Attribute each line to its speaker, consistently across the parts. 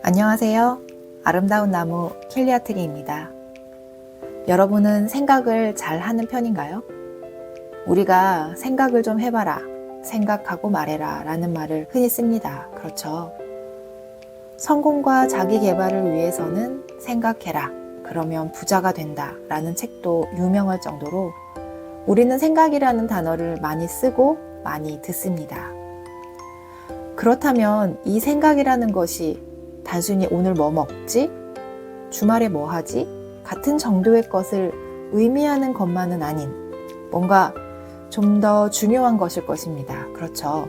Speaker 1: 안녕하세요. 아름다운 나무 켈리아트리입니다. 여러분은 생각을 잘 하는 편인가요? 우리가 생각을 좀 해봐라, 생각하고 말해라 라는 말을 흔히 씁니다. 그렇죠? 성공과 자기 개발을 위해서는 생각해라, 그러면 부자가 된다 라는 책도 유명할 정도로 우리는 생각이라는 단어를 많이 쓰고 많이 듣습니다. 그렇다면 이 생각이라는 것이 단순히 오늘 뭐 먹지? 주말에 뭐 하지? 같은 정도의 것을 의미하는 것만은 아닌 뭔가 좀 더 중요한 것일 것입니다. 그렇죠?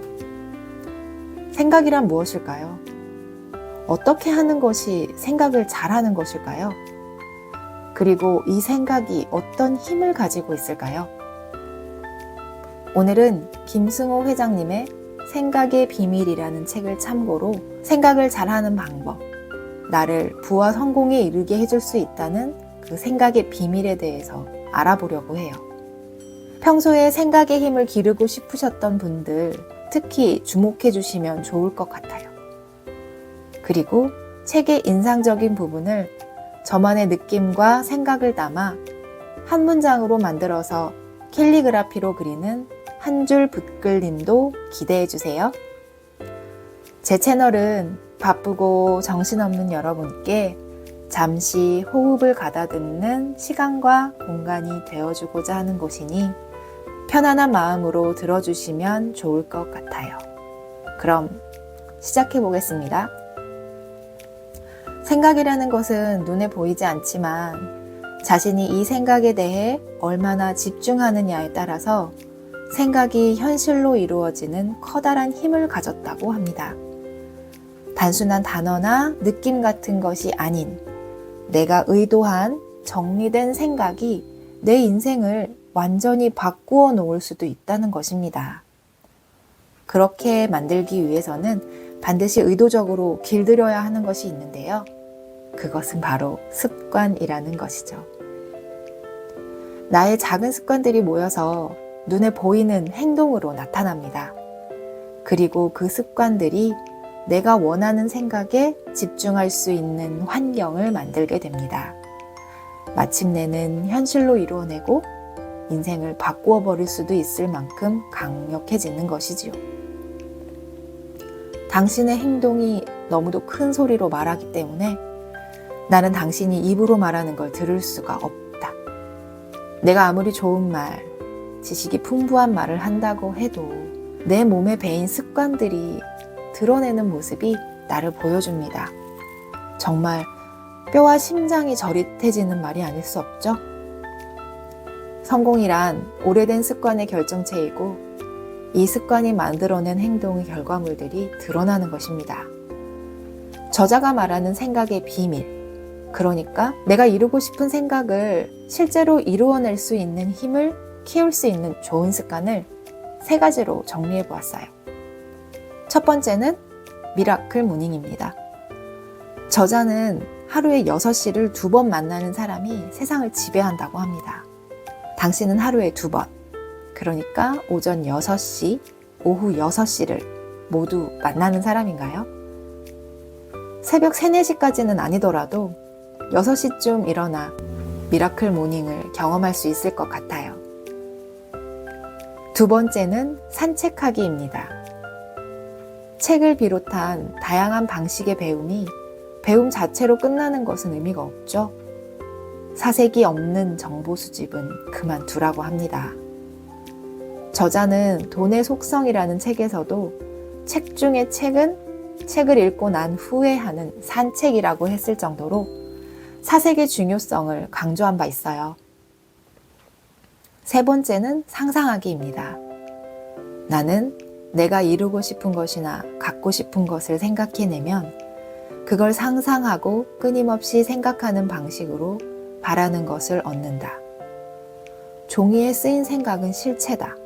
Speaker 1: 생각이란 무엇일까요? 어떻게 하는 것이 생각을 잘하는 것일까요? 그리고 이 생각이 어떤 힘을 가지고 있을까요? 오늘은 김승호 회장님의 생각의 비밀이라는 책을 참고로 생각을 잘하는 방법, 나를 부와 성공에 이르게 해줄 수 있다는 그 생각의 비밀에 대해서 알아보려고 해요. 평소에 생각의 힘을 기르고 싶으셨던 분들 특히 주목해 주시면 좋을 것 같아요. 그리고 책의 인상적인 부분을 저만의 느낌과 생각을 담아 한 문장으로 만들어서 캘리그라피로 그리는 한 줄 붓글림도 기대해 주세요. 제 채널은 바쁘고 정신없는 여러분께 잠시 호흡을 가다듬는 시간과 공간이 되어주고자 하는 곳이니 편안한 마음으로 들어주시면 좋을 것 같아요. 그럼 시작해 보겠습니다. 생각이라는 것은 눈에 보이지 않지만 자신이 이 생각에 대해 얼마나 집중하느냐에 따라서 생각이 현실로 이루어지는 커다란 힘을 가졌다고 합니다. 단순한 단어나 느낌 같은 것이 아닌 내가 의도한 정리된 생각이 내 인생을 완전히 바꾸어 놓을 수도 있다는 것입니다. 그렇게 만들기 위해서는 반드시 의도적으로 길들여야 하는 것이 있는데요. 그것은 바로 습관이라는 것이죠. 나의 작은 습관들이 모여서 눈에 보이는 행동으로 나타납니다. 그리고 그 습관들이 내가 원하는 생각에 집중할 수 있는 환경을 만들게 됩니다. 마침내는 현실로 이루어내고 인생을 바꾸어 버릴 수도 있을 만큼 강력해지는 것이지요. 당신의 행동이 너무도 큰 소리로 말하기 때문에 나는 당신이 입으로 말하는 걸 들을 수가 없다. 내가 아무리 좋은 말, 지식이 풍부한 말을 한다고 해도 내 몸에 배인 습관들이 드러내는 모습이 나를 보여줍니다. 정말 뼈와 심장이 저릿해지는 말이 아닐 수 없죠? 성공이란 오래된 습관의 결정체이고 이 습관이 만들어낸 행동의 결과물들이 드러나는 것입니다. 저자가 말하는 생각의 비밀, 그러니까 내가 이루고 싶은 생각을 실제로 이루어낼 수 있는 힘을 키울 수 있는 좋은 습관을 3가지로 정리해 보았어요. 첫 번째는 미라클 모닝입니다. 저자는 하루에 6시를 2번 만나는 사람이 세상을 지배한다고 합니다. 당신은 하루에 2번, 그러니까 오전 6시, 오후 6시를 모두 만나는 사람인가요? 새벽 3, 4시까지는 아니더라도 6시쯤 일어나 미라클 모닝을 경험할 수 있을 것 같아요. 두 번째는 산책하기입니다. 책을 비롯한 다양한 방식의 배움이 배움 자체로 끝나는 것은 의미가 없죠. 사색이 없는 정보 수집은 그만두라고 합니다. 저자는 돈의 속성이라는 책에서도 책 중에 책은 책을 읽고 난 후에 하는 산책이라고 했을 정도로 사색의 중요성을 강조한 바 있어요. 3번째는 상상하기입니다. 나는 내가 이루고 싶은 것이나 갖고 싶은 것을 생각해내면 그걸 상상하고 끊임없이 생각하는 방식으로 바라는 것을 얻는다. 종이에 쓰인 생각은 실체다.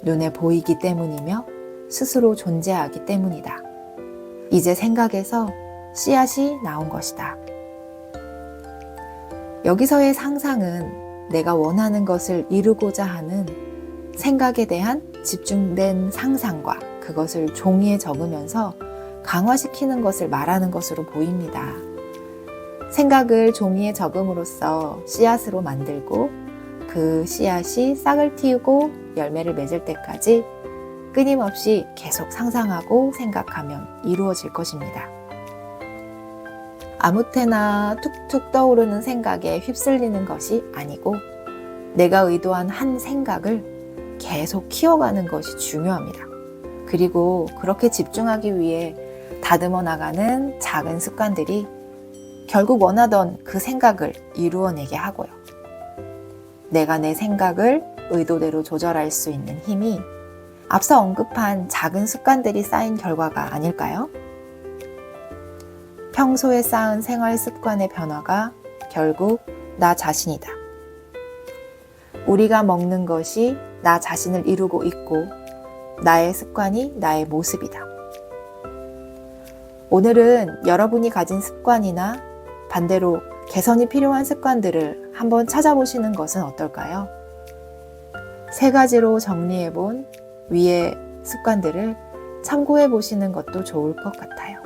Speaker 1: 눈에 보이기 때문이며 스스로 존재하기 때문이다. 이제 생각에서 씨앗이 나온 것이다. 여기서의 상상은 내가 원하는 것을 이루고자 하는 생각에 대한 집중된 상상과 그것을 종이에 적으면서 강화시키는 것을 말하는 것으로 보입니다. 생각을 종이에 적음으로써 씨앗으로 만들고 그 씨앗이 싹을 틔우고 열매를 맺을 때까지 끊임없이 계속 상상하고 생각하면 이루어질 것입니다. 아무 때나 툭툭 떠오르는 생각에 휩쓸리는 것이 아니고 내가 의도한 한 생각을 계속 키워가는 것이 중요합니다. 그리고 그렇게 집중하기 위해 다듬어 나가는 작은 습관들이 결국 원하던 그 생각을 이루어내게 하고요. 내가 내 생각을 의도대로 조절할 수 있는 힘이 앞서 언급한 작은 습관들이 쌓인 결과가 아닐까요? 평소에 쌓은 생활 습관의 변화가 결국 나 자신이다. 우리가 먹는 것이 나 자신을 이루고 있고 나의 습관이 나의 모습이다. 오늘은 여러분이 가진 습관이나 반대로 개선이 필요한 습관들을 한번 찾아보시는 것은 어떨까요? 3가지로 정리해본 위의 습관들을 참고해 보시는 것도 좋을 것 같아요.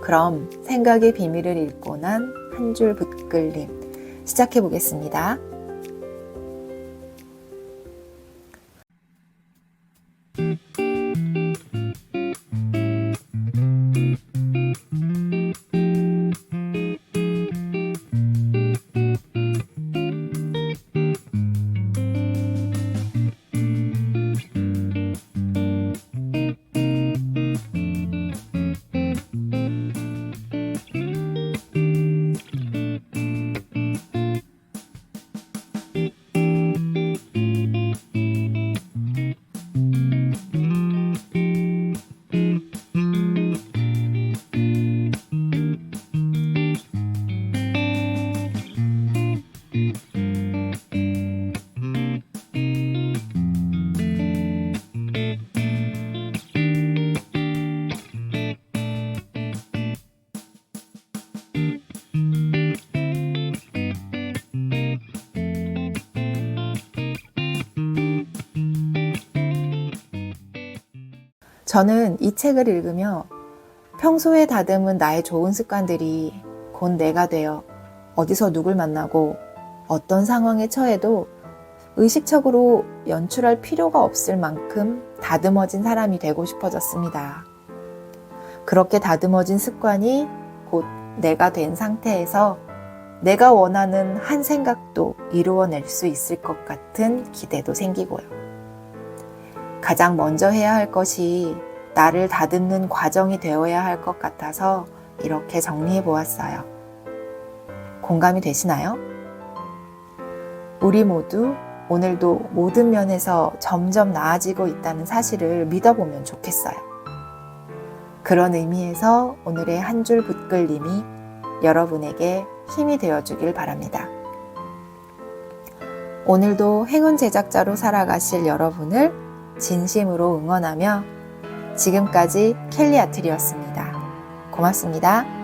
Speaker 1: 그럼 생각의 비밀을 읽고 난 한 줄 붓글림 시작해 보겠습니다. 저는 이 책을 읽으며 평소에 다듬은 나의 좋은 습관들이 곧 내가 되어 어디서 누굴 만나고 어떤 상황에 처해도 의식적으로 연출할 필요가 없을 만큼 다듬어진 사람이 되고 싶어졌습니다. 그렇게 다듬어진 습관이 곧 내가 된 상태에서 내가 원하는 한 생각도 이루어낼 수 있을 것 같은 기대도 생기고요. 가장 먼저 해야 할 것이 나를 다듬는 과정이 되어야 할 것 같아서 이렇게 정리해 보았어요. 공감이 되시나요? 우리 모두 오늘도 모든 면에서 점점 나아지고 있다는 사실을 믿어보면 좋겠어요. 그런 의미에서 오늘의 한 줄 붓글림이 여러분에게 힘이 되어주길 바랍니다. 오늘도 행운 제작자로 살아가실 여러분을 진심으로 응원하며 지금까지 켈리 아틀이었습니다. 고맙습니다.